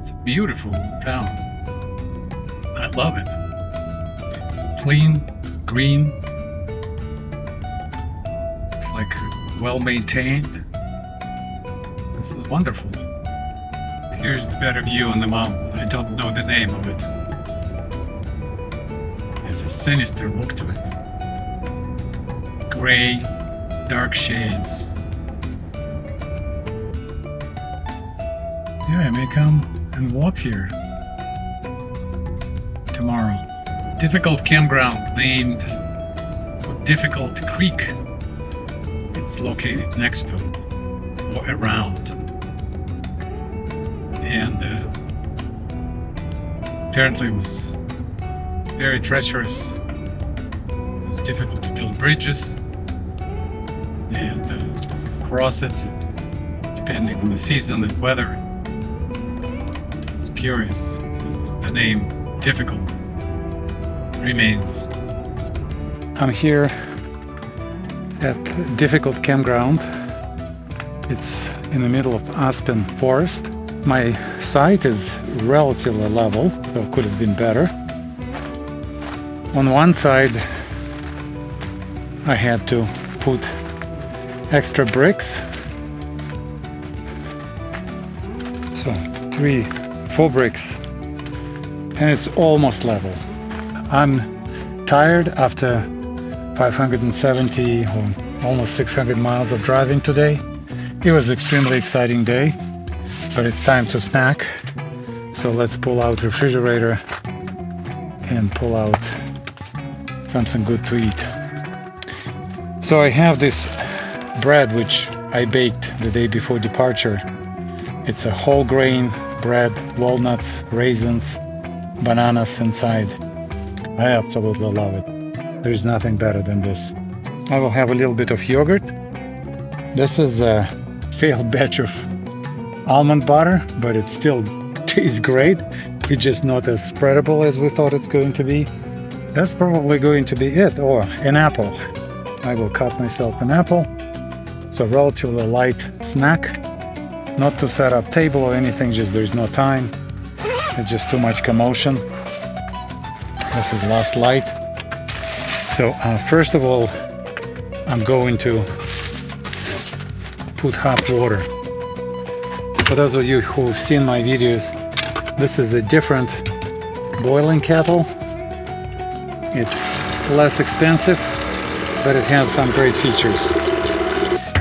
It's a beautiful town. I love it. Clean, green. It's like well maintained. This is wonderful. Here's the better view on the mountain. I don't know the name of it. There's a sinister look to it. Gray, dark shades. Yeah, I may come and walk here tomorrow. Difficult Campground, named for Difficult Creek. It's located next to or around. And apparently it was very treacherous. It was difficult to build bridges and cross it depending on the season and weather. It's curious that the name Difficult remains. I'm here at Difficult Campground. It's in the middle of Aspen forest. My site is relatively level, so it could have been better. On one side, I had to put extra bricks. So 4 bricks, and it's almost level. I'm tired after 570 or almost 600 miles of driving today. It was an extremely exciting day, but it's time to snack. So let's pull out the refrigerator and pull out something good to eat. So I have this bread which I baked the day before departure. It's a whole grain bread, walnuts, raisins, bananas inside. I absolutely love it. There is nothing better than this. I will have a little bit of yogurt. This is a failed batch of almond butter, but it still tastes great. It's just not as spreadable as we thought it's going to be. That's probably going to be it, or an apple. I will cut myself an apple. So relatively light snack. Not to set up table or anything, just there's no time. It's just too much commotion. This is last light. So first of all, I'm going to put hot water. For those of you who've seen my videos, this is a different boiling kettle. It's less expensive, but it has some great features.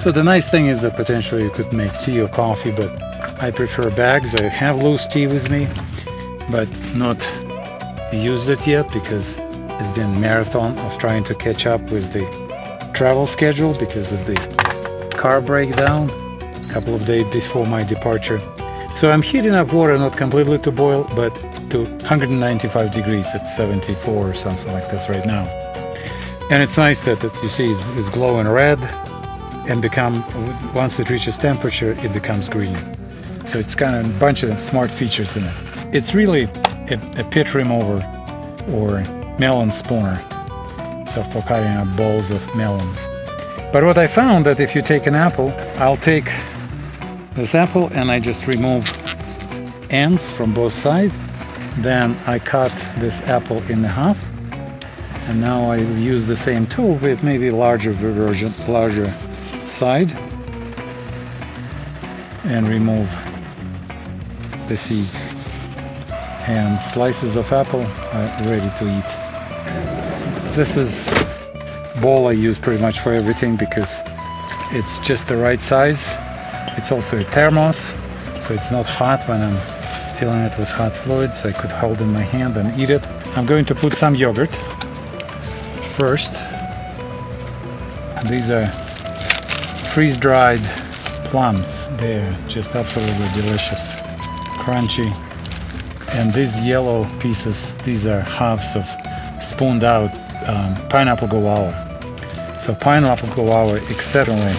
So the nice thing is that potentially you could make tea or coffee, but I prefer bags. I have loose tea with me, but not used it yet because it's been a marathon of trying to catch up with the travel schedule because of the car breakdown a couple of days before my departure. So I'm heating up water, not completely to boil, but to 195 degrees. It's 74 or something like this right now. And it's nice that you see it's glowing red and once it reaches temperature, it becomes green. So it's kind of a bunch of smart features in it. It's really a pit remover or melon spooner. So for cutting up balls of melons. But what I found that if you take an apple, I'll take this apple and I just remove ends from both sides. Then I cut this apple in half. And now I use the same tool with maybe larger version, larger side, and remove the seeds. And slices of apple are ready to eat. This is bowl I use pretty much for everything because it's just the right size. It's also a thermos, so it's not hot when I'm filling it with hot fluids, so I could hold in my hand and eat it. I'm going to put some yogurt first. These are freeze-dried plums. They're just absolutely delicious, crunchy. And these yellow pieces, these are halves of spooned out pineapple guava. So pineapple guava, exceedingly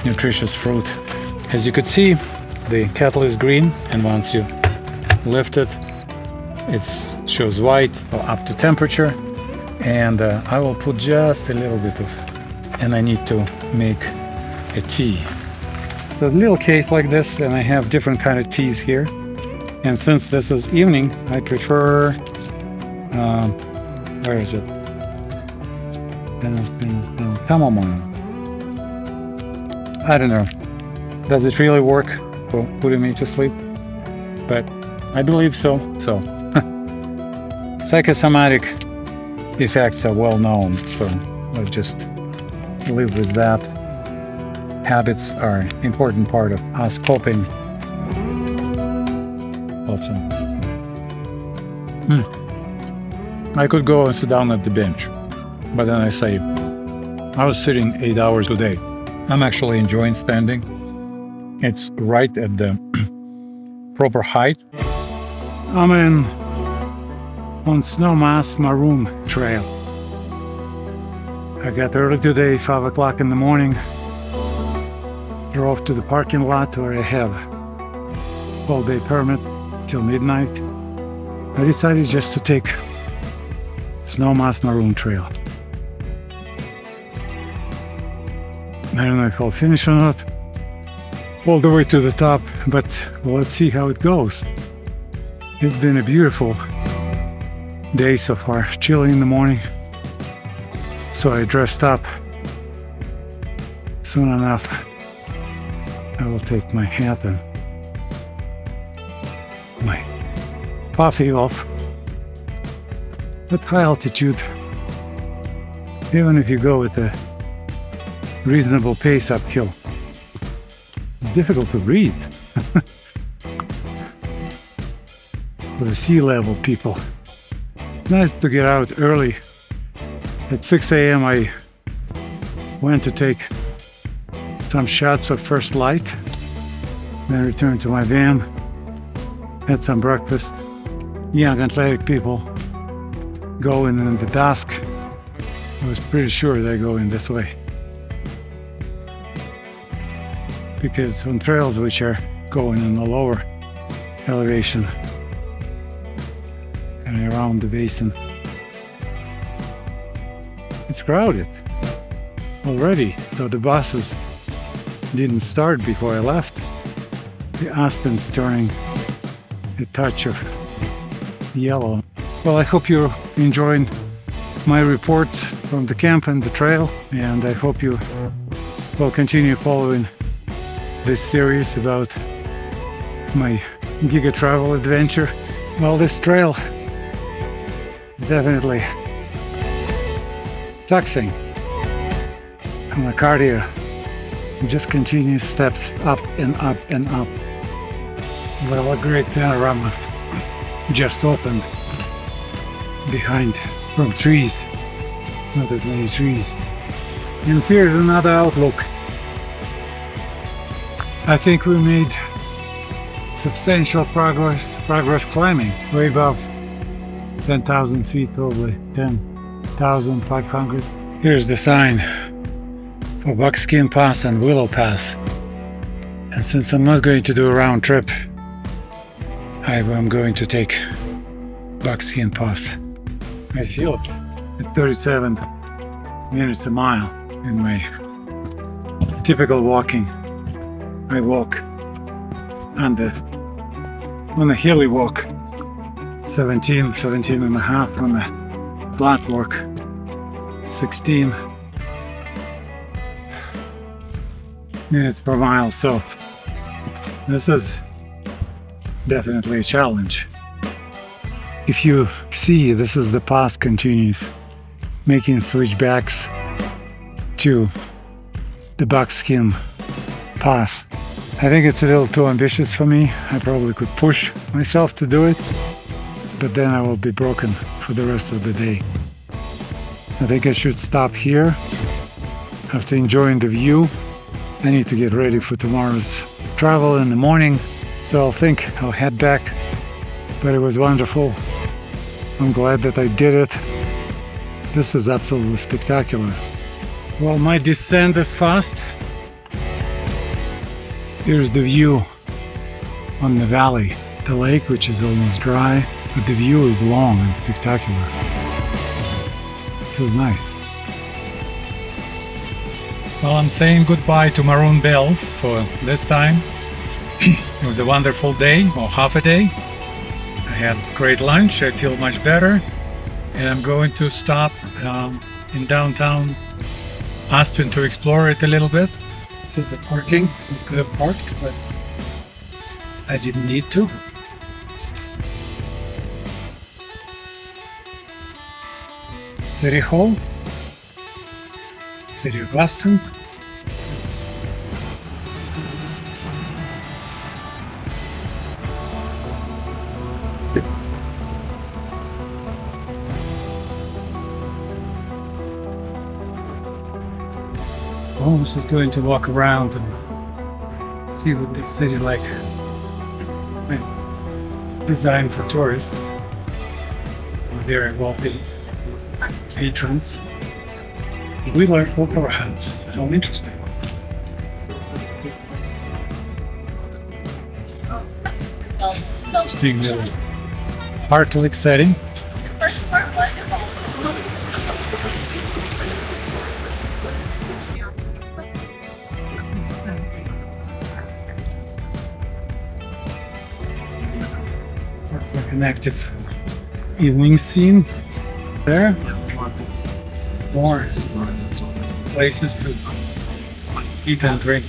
nutritious fruit. As you could see, the kettle is green, and once you lift it, it shows white or up to temperature. And I will put just a little bit of, and I need to make a tea. So a little case like this, and I have different kind of teas here. And since this is evening, I prefer, where is it? Chamomile. I don't know. Does it really work for putting me to sleep? But I believe so. So psychosomatic effects are well known, so let's just live with that. Habits are an important part of us coping. Often. I could go and sit down at the bench, but then I say, I was sitting 8 hours a day. I'm actually enjoying standing. It's right at the proper height. I'm on Snowmass Maroon Trail. I got early today, 5 o'clock in the morning. Drove to the parking lot where I have all-day permit till midnight. I decided just to take Snowmass Maroon Trail. I don't know if I'll finish or not all the way to the top, but let's see how it goes. It's been a beautiful day so far, chilly in the morning, so I dressed up. Soon enough I will take my hat and my puffy off. At high altitude, even if you go with a reasonable pace uphill, it's difficult to breathe. For the sea level people, it's nice to get out early. At 6 a.m. I went to take some shots of first light, then returned to my van, had some breakfast. Young athletic people go in the dusk. I was pretty sure they go in this way, because on trails which are going in the lower elevation and around the basin, it's crowded already, though the buses didn't start before I left. The Aspen's turning a touch of yellow. Well, I hope you're enjoying my reports from the camp and the trail, and I hope you will continue following this series about my giga travel adventure. Well, this trail is definitely taxing, and the cardio just continues steps up and up and up. Well, a great panorama just opened behind from trees, not as many trees. And here's another outlook. I think we made substantial progress climbing. It's way above 10,000 feet, probably 10,500. Here's the sign for Buckskin Pass and Willow Pass. And since I'm not going to do a round trip, I'm going to take Buckskin Pass. I feel it at 37 minutes a mile in my typical walking. I walk on a hilly walk, 17 and a half, on the flat walk, 16 minutes per mile. So this is definitely a challenge. If you see, this is the path continues, making switchbacks to the Buckskin Path. I think it's a little too ambitious for me. I probably could push myself to do it, but then I will be broken for the rest of the day. I think I should stop here. After enjoying the view, I need to get ready for tomorrow's travel in the morning, so I'll think I'll head back. But it was wonderful. I'm glad that I did it. This is absolutely spectacular. Well, my descent is fast. Here's the view on the valley, the lake, which is almost dry, but the view is long and spectacular. This is nice. Well, I'm saying goodbye to Maroon Bells for this time. It was a wonderful day, or half a day. had great lunch. I feel much better. And I'm going to stop in downtown Aspen to explore it a little bit. This is the parking. I could have parked, but I didn't need to. City Hall, City of Aspen. Oh, I'm just going to walk around and see what this city like. Designed for tourists. Very wealthy patrons. Wheeler Opera House. How interesting. Interesting little park setting. Like an active evening scene there. More places to eat and drink.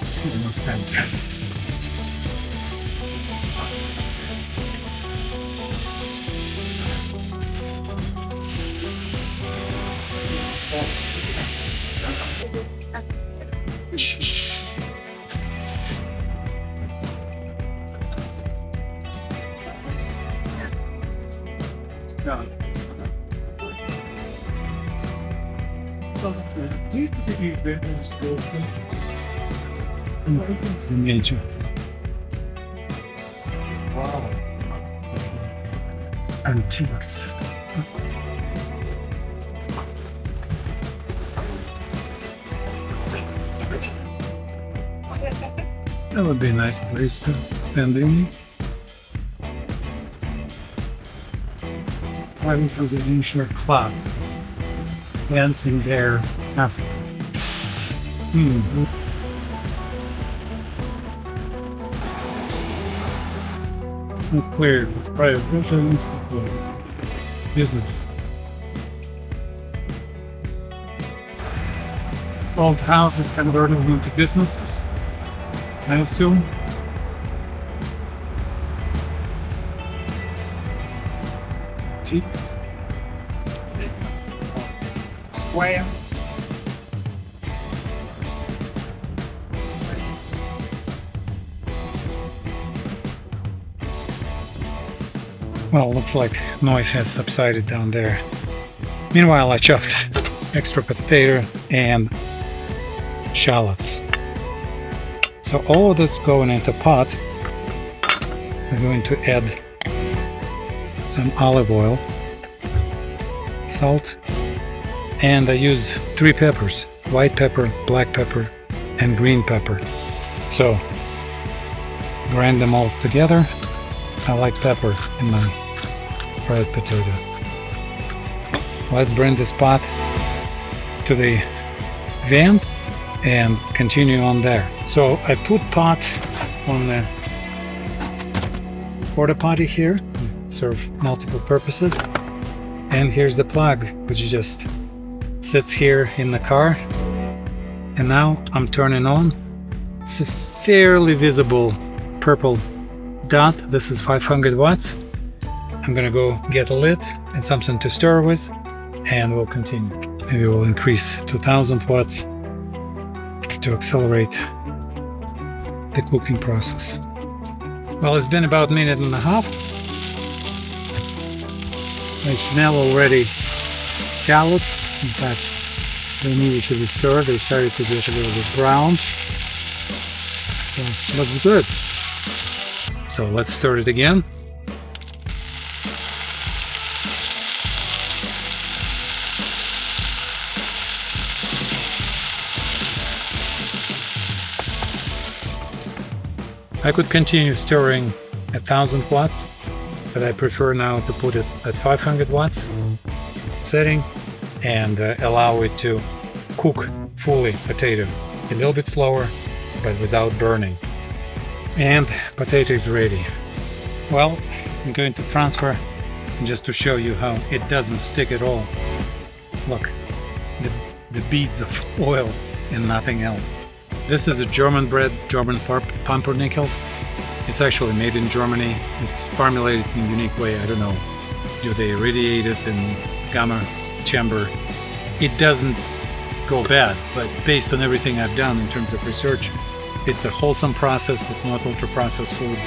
Student center. This is in nature. Wow. Antiques. That would be a nice place to spend the evening. Private residential club. Dancing Bear Aspen. It's not clear if it's private residence or business. Old houses converted into businesses, I assume. Antiques. Square. Well, looks like noise has subsided down there. Meanwhile, I chopped extra potato and shallots. So all of this going into pot. We're going to add some olive oil, salt, and I use 3 peppers: white pepper, black pepper, and green pepper. So grind them all together. I like pepper in my fried potato. Let's bring this pot to the van and continue on there. So I put pot on the porta potty here, serve multiple purposes. And here's the plug, which just sits here in the car. And now I'm turning on. It's a fairly visible purple dot. This is 500 watts. I'm gonna go get a lid and something to stir with, and we'll continue. Maybe we'll increase to 1000 watts to accelerate the cooking process. Well, it's been about a minute and a half. I smell already shallots. In fact, they needed to be stirred. They started to get a little bit brown. So it looks good. So let's stir it again. I could continue stirring at 1000 watts, but I prefer now to put it at 500 watts setting and allow it to cook fully potato. A little bit slower, but without burning. And potato is ready. Well, I'm going to transfer just to show you how it doesn't stick at all. Look, the beads of oil and nothing else. This is a German bread, German Pumpernickel. It's actually made in Germany. It's formulated in a unique way. I don't know. Do they irradiate it in gamma chamber? It doesn't go bad, but based on everything I've done in terms of research, it's a wholesome process. It's not ultra-processed food.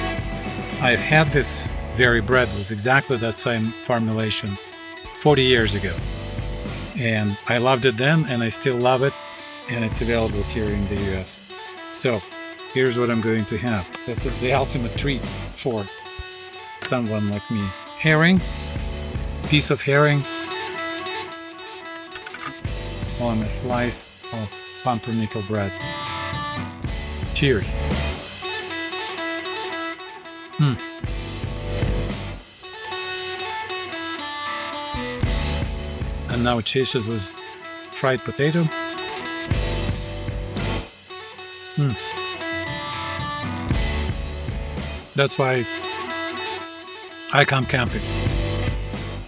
I've had this very bread with exactly that same formulation 40 years ago. And I loved it then, and I still love it, and it's available here in the US. So, here's what I'm going to have. This is the ultimate treat for someone like me. Herring, piece of herring, on a slice of pumpernickel bread. Cheers. And now chase it with fried potato. That's why I come camping.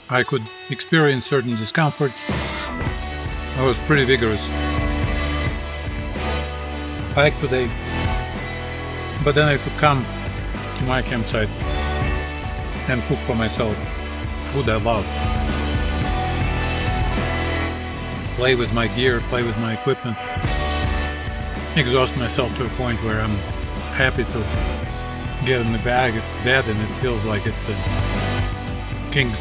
I could experience certain discomforts. I was pretty vigorous. Hike today, but then I could come to my campsite and cook for myself food I love. Play with my gear, play with my equipment, exhaust myself to a point where I'm happy to get in the bed and it feels like it's a king's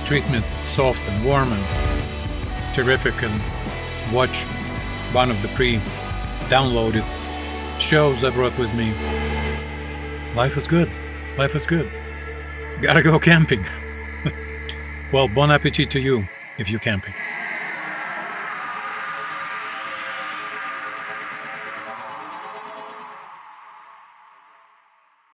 treatment, soft and warm and terrific, and watch one of the pre-downloaded shows I brought with me. Life is good. Life is good. Gotta go camping. Well, bon appetit to you if you're camping.